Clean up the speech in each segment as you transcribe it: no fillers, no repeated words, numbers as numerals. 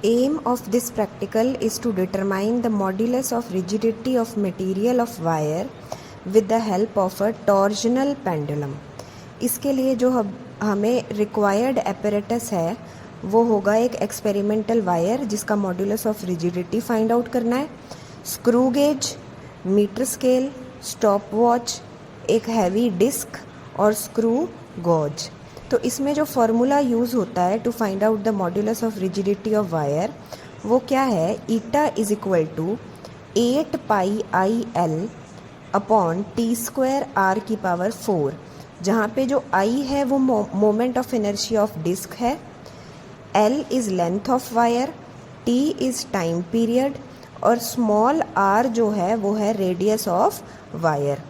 Aim of this practical is to determine the modulus of rigidity of material of wire with the help of a torsional pendulum. इसके लिए जो हमें required apparatus है वो होगा एक एक्सपेरिमेंटल वायर जिसका modulus of rigidity find out करना है, screw gauge, metre scale, stop watch, एक हैवी डिस्क और स्क्रू गॉज। तो इसमें जो फॉर्मूला यूज़ होता है to find out the modulus of rigidity of wire वो क्या है, eta is equal to 8 pi I L upon T square R की पावर 4, जहाँ पे जो आई है वो moment of inertia of disc है, L is length of wire, T is time period और स्मॉल आर जो है वो है रेडियस ऑफ वायर।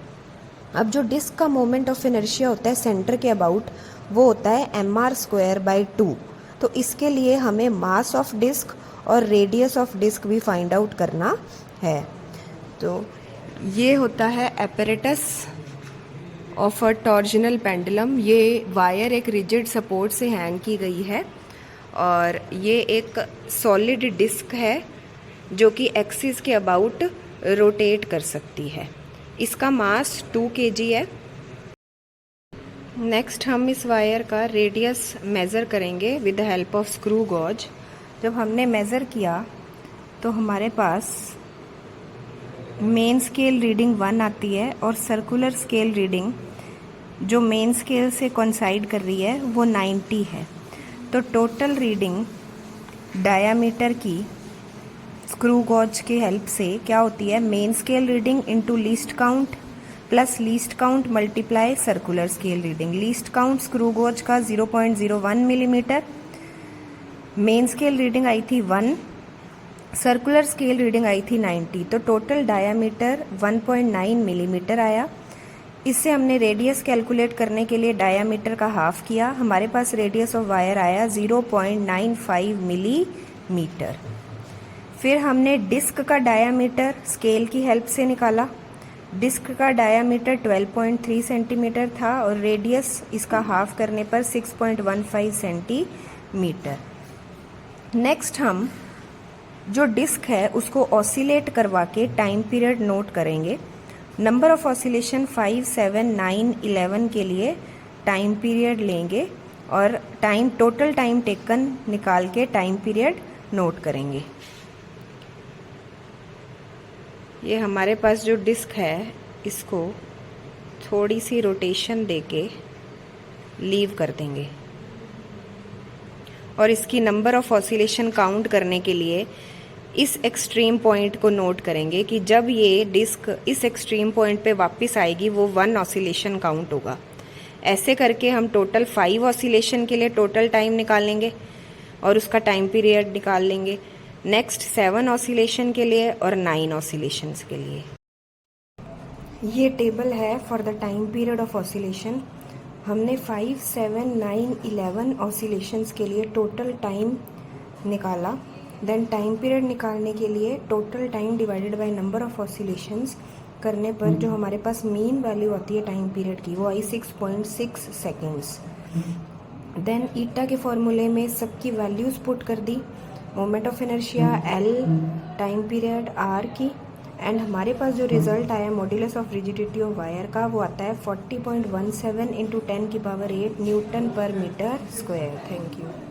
अब जो डिस्क का मोमेंट ऑफ इनर्शिया होता है सेंटर के अबाउट वो होता है mr²/2। तो इसके लिए हमें मास ऑफ डिस्क और रेडियस ऑफ डिस्क भी फाइंड आउट करना है। तो ये होता है apparatus of a torsional pendulum. ये वायर एक रिजिड सपोर्ट से हैंग की गई है और ये एक सॉलिड डिस्क है जो कि एक्सिस के अबाउट रोटेट कर सकती है। इसका मास 2 kg है। नेक्स्ट हम इस वायर का रेडियस मेज़र करेंगे with the help of screw gauge. जब हमने मेज़र किया तो हमारे पास मेन स्केल रीडिंग 1 आती है और सर्कुलर स्केल रीडिंग जो मेन स्केल से कोइंसाइड कर रही है वो 90 है। तो टोटल रीडिंग डायामीटर की स्क्रू गॉज की हेल्प से क्या होती है, main scale reading into least count plus least count multiply circular scale reading. Least count screw gauge का 0.01 मिलीमीटर, मेन स्केल रीडिंग आई थी 1, सर्कुलर स्केल रीडिंग आई थी 90। तो टोटल डायामीटर 1.9 मिलीमीटर आया। इससे हमने रेडियस कैलकुलेट करने के लिए डायामीटर का हाफ किया, हमारे पास रेडियस ऑफ वायर आया 0.95 मिलीमीटर। फिर हमने डिस्क का डायामीटर स्केल की हेल्प से निकाला। डिस्क का डायामीटर 12.3 सेंटीमीटर था और रेडियस इसका हाफ करने पर 6.15 सेंटीमीटर। नेक्स्ट हम जो डिस्क है उसको ऑसिलेट करवा के टाइम पीरियड नोट करेंगे। नंबर ऑफ ऑसिलेशन 5, 7, 9, 11 के लिए टाइम पीरियड लेंगे और टोटल टाइम टेकन निकाल के टाइम पीरियड नोट करेंगे। ये हमारे पास जो डिस्क है इसको थोड़ी सी रोटेशन देके लीव कर देंगे और इसकी नंबर ऑफ ऑसिलेशन काउंट करने के लिए इस एक्सट्रीम पॉइंट को नोट करेंगे कि जब ये डिस्क इस एक्सट्रीम पॉइंट पे वापस आएगी वो 1 ऑसिलेशन काउंट होगा। ऐसे करके हम टोटल 5 ऑसिलेशन के लिए टोटल टाइम निकालेंगे और उसका टाइम पीरियड निकाल लेंगे। नेक्स्ट 7 ऑसिलेशन के लिए और 9 ऑसिलेशंस के लिए। ये टेबल है for the time period of oscillation. हमने 5, 7, 9, 11 ऑसिलेशंस के लिए टोटल टाइम निकाला। देन टाइम पीरियड निकालने के लिए total time divided by number of oscillations करने पर जो हमारे पास मीन वैल्यू आती है टाइम पीरियड की वो आई 6.6 सेकेंड्स। देन ईटा के फॉर्मूले में सबकी वैल्यूज पुट कर दी, moment of inertia L, time period R की, एंड हमारे पास जो रिजल्ट आया modulus of rigidity of wire का वो आता है 40.17 × 10⁸ न्यूटन पर मीटर स्क्वायर। Thank you.